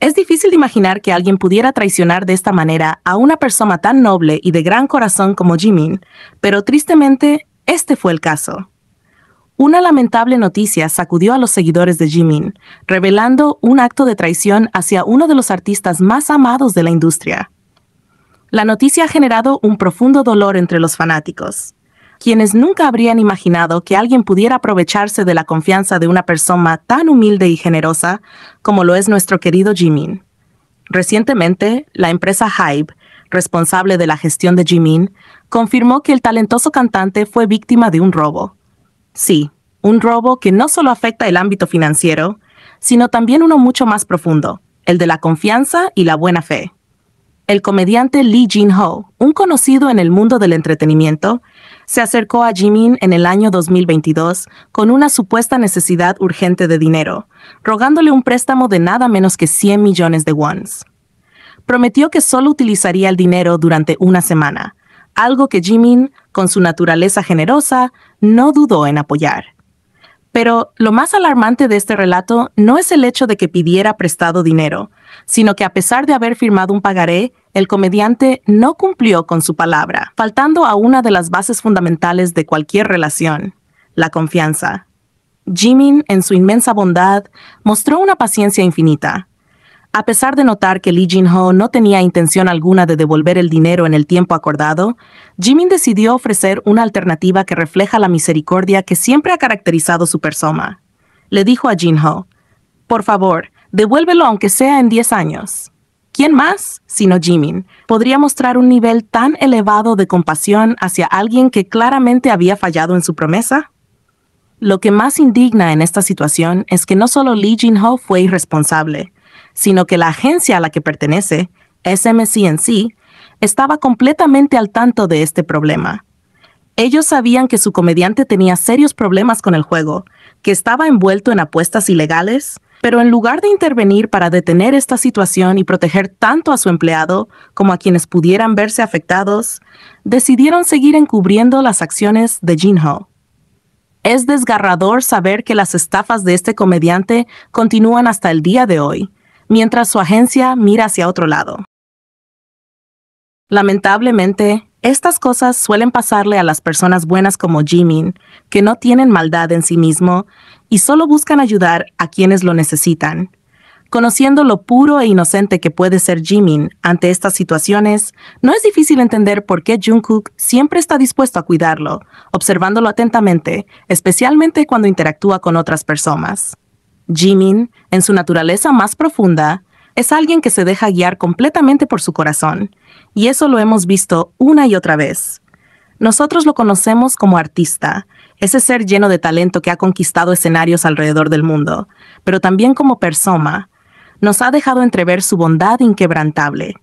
Es difícil de imaginar que alguien pudiera traicionar de esta manera a una persona tan noble y de gran corazón como Jimin, pero tristemente, este fue el caso. Una lamentable noticia sacudió a los seguidores de Jimin, revelando un acto de traición hacia uno de los artistas más amados de la industria. La noticia ha generado un profundo dolor entre los fanáticos, quienes nunca habrían imaginado que alguien pudiera aprovecharse de la confianza de una persona tan humilde y generosa como lo es nuestro querido Jimin. Recientemente, la empresa HYBE, responsable de la gestión de Jimin, confirmó que el talentoso cantante fue víctima de un robo. Sí, un robo que no solo afecta el ámbito financiero, sino también uno mucho más profundo, el de la confianza y la buena fe. El comediante Lee Jin-ho, un conocido en el mundo del entretenimiento, se acercó a Jimin en el año 2022 con una supuesta necesidad urgente de dinero, rogándole un préstamo de nada menos que 100 millones de wons. Prometió que solo utilizaría el dinero durante una semana, algo que Jimin, con su naturaleza generosa, no dudó en apoyar. Pero lo más alarmante de este relato no es el hecho de que pidiera prestado dinero, sino que a pesar de haber firmado un pagaré, el comediante no cumplió con su palabra, faltando a una de las bases fundamentales de cualquier relación, la confianza. Jimin, en su inmensa bondad, mostró una paciencia infinita. A pesar de notar que Lee Jin-ho no tenía intención alguna de devolver el dinero en el tiempo acordado, Jimin decidió ofrecer una alternativa que refleja la misericordia que siempre ha caracterizado su persona. Le dijo a Jin-ho, «Por favor, devuélvelo aunque sea en 10 años». ¿Quién más, sino Jimin, podría mostrar un nivel tan elevado de compasión hacia alguien que claramente había fallado en su promesa? Lo que más indigna en esta situación es que no solo Lee Jin-ho fue irresponsable, sino que la agencia a la que pertenece, SMCNC, estaba completamente al tanto de este problema. Ellos sabían que su comediante tenía serios problemas con el juego, que estaba envuelto en apuestas ilegales, pero en lugar de intervenir para detener esta situación y proteger tanto a su empleado como a quienes pudieran verse afectados, decidieron seguir encubriendo las acciones de Jin-ho. Es desgarrador saber que las estafas de este comediante continúan hasta el día de hoy, mientras su agencia mira hacia otro lado. Lamentablemente, estas cosas suelen pasarle a las personas buenas como Jimin, que no tienen maldad en sí mismo y solo buscan ayudar a quienes lo necesitan. Conociendo lo puro e inocente que puede ser Jimin ante estas situaciones, no es difícil entender por qué Jungkook siempre está dispuesto a cuidarlo, observándolo atentamente, especialmente cuando interactúa con otras personas. Jimin, en su naturaleza más profunda, es alguien que se deja guiar completamente por su corazón, y eso lo hemos visto una y otra vez. Nosotros lo conocemos como artista, ese ser lleno de talento que ha conquistado escenarios alrededor del mundo, pero también como persona. Nos ha dejado entrever su bondad inquebrantable.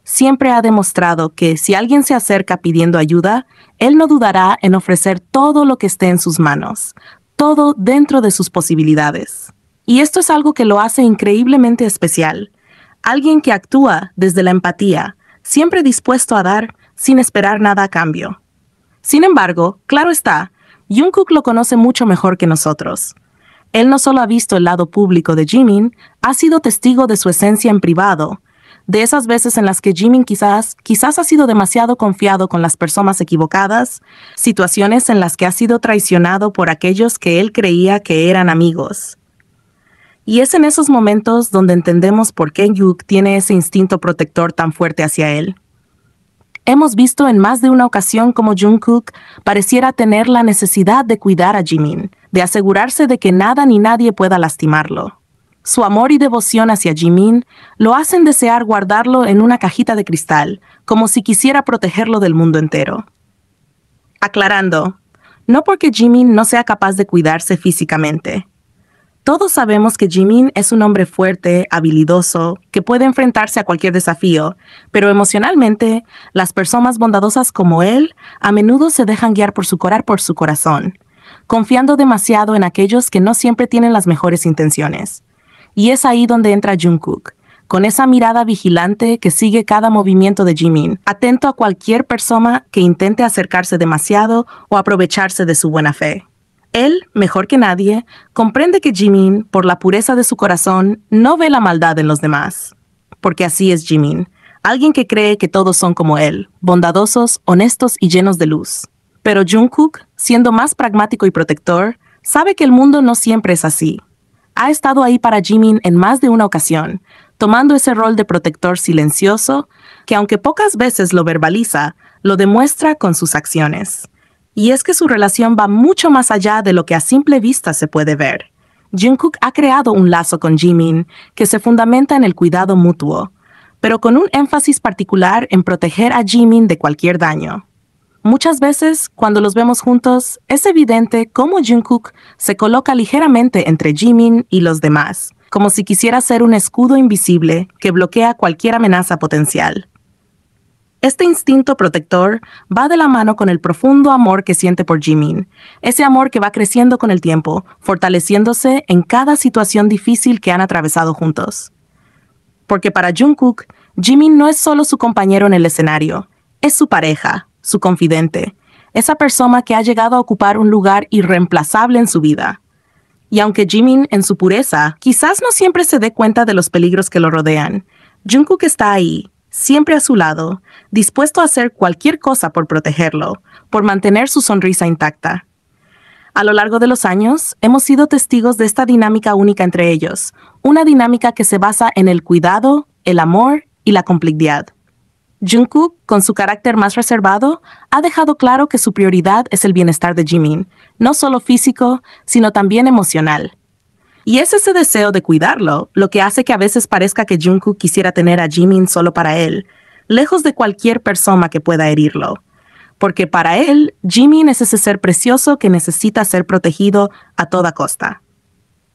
Siempre ha demostrado que si alguien se acerca pidiendo ayuda, él no dudará en ofrecer todo lo que esté en sus manos, todo dentro de sus posibilidades. Y esto es algo que lo hace increíblemente especial. Alguien que actúa desde la empatía, siempre dispuesto a dar sin esperar nada a cambio. Sin embargo, claro está, Jungkook lo conoce mucho mejor que nosotros. Él no solo ha visto el lado público de Jimin, ha sido testigo de su esencia en privado, de esas veces en las que Jimin quizás ha sido demasiado confiado con las personas equivocadas, situaciones en las que ha sido traicionado por aquellos que él creía que eran amigos. Y es en esos momentos donde entendemos por qué Yuk tiene ese instinto protector tan fuerte hacia él. Hemos visto en más de una ocasión cómo Jungkook pareciera tener la necesidad de cuidar a Jimin, de asegurarse de que nada ni nadie pueda lastimarlo. Su amor y devoción hacia Jimin lo hacen desear guardarlo en una cajita de cristal, como si quisiera protegerlo del mundo entero. Aclarando, no porque Jimin no sea capaz de cuidarse físicamente. Todos sabemos que Jimin es un hombre fuerte, habilidoso, que puede enfrentarse a cualquier desafío, pero emocionalmente, las personas bondadosas como él a menudo se dejan guiar por su corazón, confiando demasiado en aquellos que no siempre tienen las mejores intenciones. Y es ahí donde entra Jungkook, con esa mirada vigilante que sigue cada movimiento de Jimin, atento a cualquier persona que intente acercarse demasiado o aprovecharse de su buena fe. Él, mejor que nadie, comprende que Jimin, por la pureza de su corazón, no ve la maldad en los demás. Porque así es Jimin, alguien que cree que todos son como él, bondadosos, honestos y llenos de luz. Pero Jungkook, siendo más pragmático y protector, sabe que el mundo no siempre es así. Ha estado ahí para Jimin en más de una ocasión, tomando ese rol de protector silencioso, que aunque pocas veces lo verbaliza, lo demuestra con sus acciones. Y es que su relación va mucho más allá de lo que a simple vista se puede ver. Jungkook ha creado un lazo con Jimin que se fundamenta en el cuidado mutuo, pero con un énfasis particular en proteger a Jimin de cualquier daño. Muchas veces, cuando los vemos juntos, es evidente cómo Jungkook se coloca ligeramente entre Jimin y los demás, como si quisiera ser un escudo invisible que bloquea cualquier amenaza potencial. Este instinto protector va de la mano con el profundo amor que siente por Jimin, ese amor que va creciendo con el tiempo, fortaleciéndose en cada situación difícil que han atravesado juntos. Porque para Jungkook, Jimin no es solo su compañero en el escenario, es su pareja, su confidente, esa persona que ha llegado a ocupar un lugar irreemplazable en su vida. Y aunque Jimin, en su pureza, quizás no siempre se dé cuenta de los peligros que lo rodean, Jungkook está ahí, siempre a su lado, dispuesto a hacer cualquier cosa por protegerlo, por mantener su sonrisa intacta. A lo largo de los años, hemos sido testigos de esta dinámica única entre ellos, una dinámica que se basa en el cuidado, el amor y la complicidad. Jungkook, con su carácter más reservado, ha dejado claro que su prioridad es el bienestar de Jimin, no solo físico, sino también emocional. Y es ese deseo de cuidarlo lo que hace que a veces parezca que Jungkook quisiera tener a Jimin solo para él, lejos de cualquier persona que pueda herirlo. Porque para él, Jimin es ese ser precioso que necesita ser protegido a toda costa.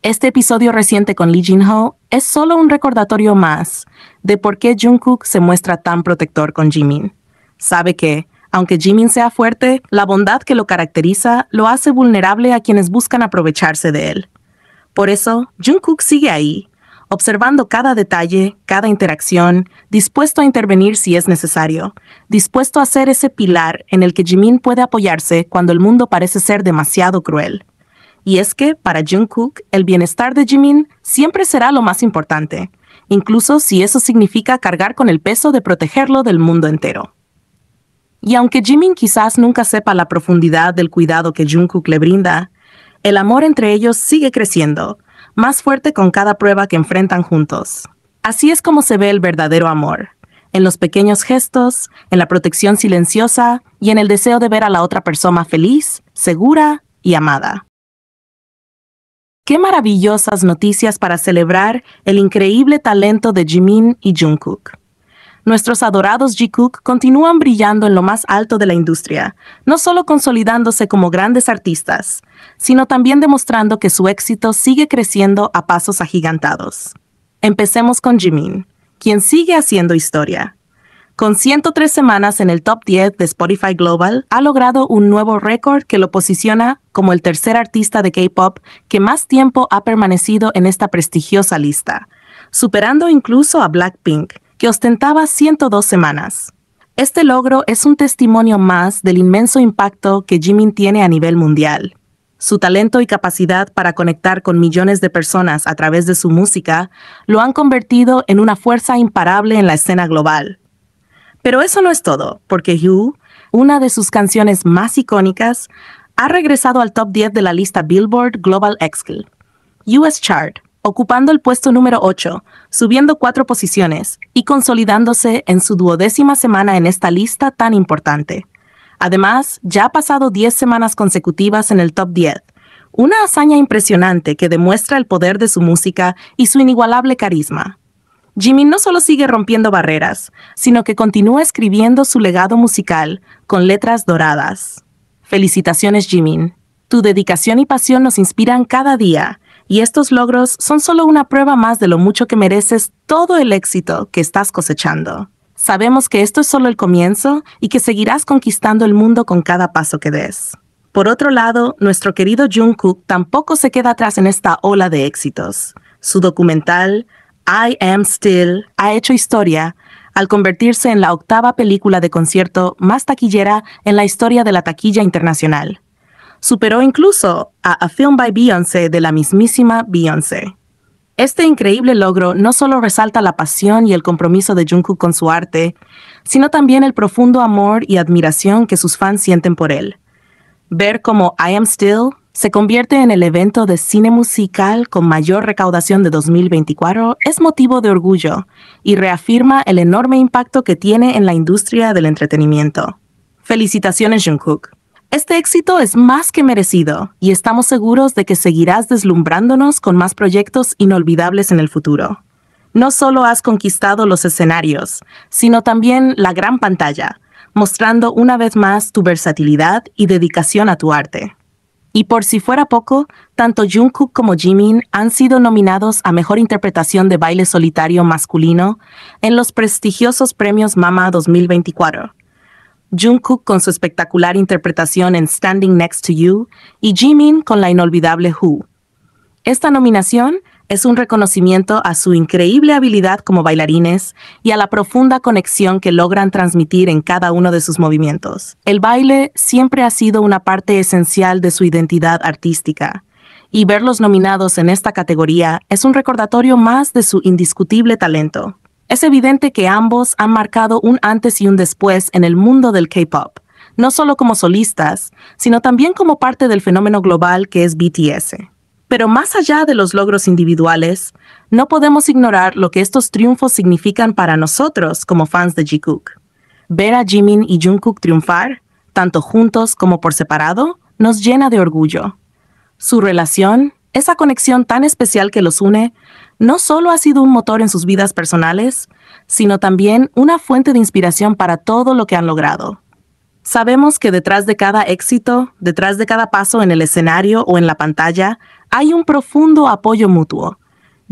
Este episodio reciente con Lee Jin-ho es solo un recordatorio más de por qué Jungkook se muestra tan protector con Jimin. Sabe que, aunque Jimin sea fuerte, la bondad que lo caracteriza lo hace vulnerable a quienes buscan aprovecharse de él. Por eso, Jungkook sigue ahí, observando cada detalle, cada interacción, dispuesto a intervenir si es necesario, dispuesto a ser ese pilar en el que Jimin puede apoyarse cuando el mundo parece ser demasiado cruel. Y es que, para Jungkook, el bienestar de Jimin siempre será lo más importante, incluso si eso significa cargar con el peso de protegerlo del mundo entero. Y aunque Jimin quizás nunca sepa la profundidad del cuidado que Jungkook le brinda, el amor entre ellos sigue creciendo, más fuerte con cada prueba que enfrentan juntos. Así es como se ve el verdadero amor, en los pequeños gestos, en la protección silenciosa y en el deseo de ver a la otra persona feliz, segura y amada. ¡Qué maravillosas noticias para celebrar el increíble talento de Jimin y Jungkook! Nuestros adorados Jikook continúan brillando en lo más alto de la industria, no solo consolidándose como grandes artistas, sino también demostrando que su éxito sigue creciendo a pasos agigantados. Empecemos con Jimin, quien sigue haciendo historia. Con 103 semanas en el top 10 de Spotify Global, ha logrado un nuevo récord que lo posiciona como el tercer artista de K-pop que más tiempo ha permanecido en esta prestigiosa lista, superando incluso a Blackpink, que ostentaba 102 semanas. Este logro es un testimonio más del inmenso impacto que Jimin tiene a nivel mundial. Su talento y capacidad para conectar con millones de personas a través de su música lo han convertido en una fuerza imparable en la escena global. Pero eso no es todo, porque You, una de sus canciones más icónicas, ha regresado al top 10 de la lista Billboard Global Excl. US Chart, ocupando el puesto número 8, subiendo 4 posiciones y consolidándose en su 12ª semana en esta lista tan importante. Además, ya ha pasado 10 semanas consecutivas en el top 10, una hazaña impresionante que demuestra el poder de su música y su inigualable carisma. Jimin no solo sigue rompiendo barreras, sino que continúa escribiendo su legado musical con letras doradas. Felicitaciones, Jimin. Tu dedicación y pasión nos inspiran cada día, y estos logros son solo una prueba más de lo mucho que mereces todo el éxito que estás cosechando. Sabemos que esto es solo el comienzo y que seguirás conquistando el mundo con cada paso que des. Por otro lado, nuestro querido Jungkook tampoco se queda atrás en esta ola de éxitos. Su documental, I Am Still, ha hecho historia al convertirse en la 8ª película de concierto más taquillera en la historia de la taquilla internacional. Superó incluso a Film by Beyoncé de la mismísima Beyoncé. Este increíble logro no solo resalta la pasión y el compromiso de Jungkook con su arte, sino también el profundo amor y admiración que sus fans sienten por él. Ver cómo I Am Still se convierte en el evento de cine musical con mayor recaudación de 2024 es motivo de orgullo y reafirma el enorme impacto que tiene en la industria del entretenimiento. Felicitaciones, Jungkook. Este éxito es más que merecido y estamos seguros de que seguirás deslumbrándonos con más proyectos inolvidables en el futuro. No solo has conquistado los escenarios, sino también la gran pantalla, mostrando una vez más tu versatilidad y dedicación a tu arte. Y por si fuera poco, tanto Jungkook como Jimin han sido nominados a Mejor Interpretación de Baile Solitario Masculino en los prestigiosos premios MAMA 2024. Jungkook con su espectacular interpretación en Standing Next to You y Jimin con la inolvidable Who. Esta nominación es un reconocimiento a su increíble habilidad como bailarines y a la profunda conexión que logran transmitir en cada uno de sus movimientos. El baile siempre ha sido una parte esencial de su identidad artística, y verlos nominados en esta categoría es un recordatorio más de su indiscutible talento. Es evidente que ambos han marcado un antes y un después en el mundo del K-pop, no solo como solistas, sino también como parte del fenómeno global que es BTS. Pero más allá de los logros individuales, no podemos ignorar lo que estos triunfos significan para nosotros como fans de Jikook. Ver a Jimin y Jungkook triunfar, tanto juntos como por separado, nos llena de orgullo. Su relación, esa conexión tan especial que los une, no solo ha sido un motor en sus vidas personales, sino también una fuente de inspiración para todo lo que han logrado. Sabemos que detrás de cada éxito, detrás de cada paso en el escenario o en la pantalla, hay un profundo apoyo mutuo.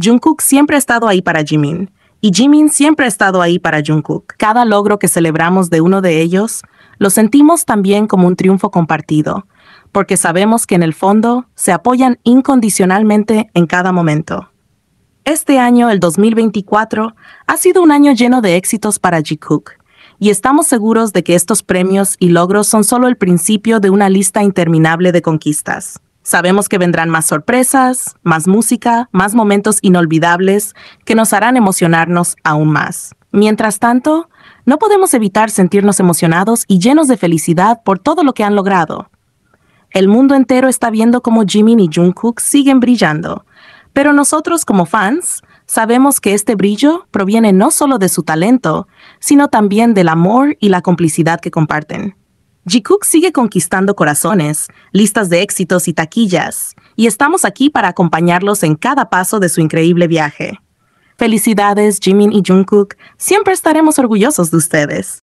Jungkook siempre ha estado ahí para Jimin, y Jimin siempre ha estado ahí para Jungkook. Cada logro que celebramos de uno de ellos, lo sentimos también como un triunfo compartido, porque sabemos que en el fondo se apoyan incondicionalmente en cada momento. Este año, el 2024, ha sido un año lleno de éxitos para Jikook, y estamos seguros de que estos premios y logros son solo el principio de una lista interminable de conquistas. Sabemos que vendrán más sorpresas, más música, más momentos inolvidables que nos harán emocionarnos aún más. Mientras tanto, no podemos evitar sentirnos emocionados y llenos de felicidad por todo lo que han logrado. El mundo entero está viendo cómo Jimin y Jungkook siguen brillando, pero nosotros como fans sabemos que este brillo proviene no solo de su talento, sino también del amor y la complicidad que comparten. Jikook sigue conquistando corazones, listas de éxitos y taquillas, y estamos aquí para acompañarlos en cada paso de su increíble viaje. Felicidades, Jimin y Jungkook, siempre estaremos orgullosos de ustedes.